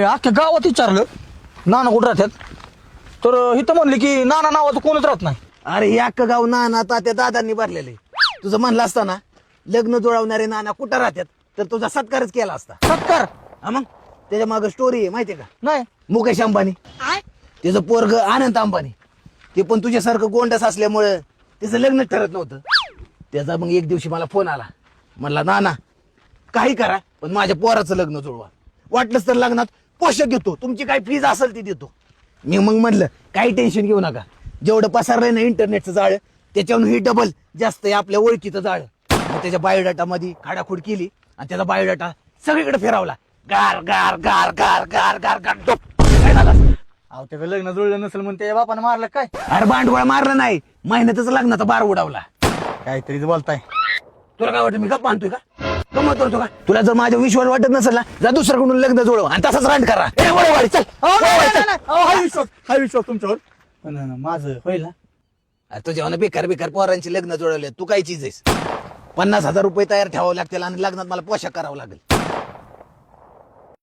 अख्ख्या गावात विचारलं नाना कुठं राहतात, तर इथं म्हणले की नाना नावाचं कोणच राहत नाही. अरे हे अख्खं गाव नाना तात्या दादांनी भरलेले. तुझं म्हणलं असताना लग्न जुळवणारे नाना कुठं राहतात तर तुझा सत्कारच केला असता. सत्कार हा मग त्याच्या मागे स्टोरी आहे माहितीये का? नाही. मुकेश अंबानी, त्याचं पोरग अनंत अंबानी, ते पण तुझ्यासारखं गोंडस असल्यामुळं त्याचं लग्न ठरत नव्हतं. त्याचा मग एक दिवशी मला फोन आला, म्हणला नाना काही करा पण माझ्या पोराचं लग्न जुळवा, वाटलंच तर लग्नात पोषक घेतो, तुमची काय फीज असेल ती देतो. मी मग म्हणलं काही टेन्शन घेऊ नका, जेवढं पसरलंय ना इंटरनेटचं जाळं त्याच्यावरून ही डबल जास्त आहे आपल्या ओळखीचं जाळं. मग त्याच्या बायोडाटा मध्ये खाडाखोड केली आणि त्याचा बायोडाटा सगळीकडे फिरवला. गार गार गार गार गार गार गार डोप. काय झालं? अहो त्याचं लग्न जुळलं नसेल म्हणून त्याच्या बापानं मारलं काय? अरे भांडवळ मारलं नाही, मेहनतच लग्नाचा बार उडावला. काहीतरीच बोलताय. तुला काय वाटतं मी गप्प आणतोय का? गमत करतो का? तुला जर माझ्या विश्वास वाटत नसेल ना, जा दुसऱ्याकडून लग्न जुळव आणि तसाच रांड करा. ए, वळव गाडी, चल. हा विश्वास तुमच्यावर, पण माझं होईल ना? अरे तुझ्या बेकार बेकार पोरांची लग्न जुळवले, तू काय चीज आहेस? 50,000 रुपये तयार ठेवावं लागतील आणि लग्नात मला पोशाख करावं लागेल.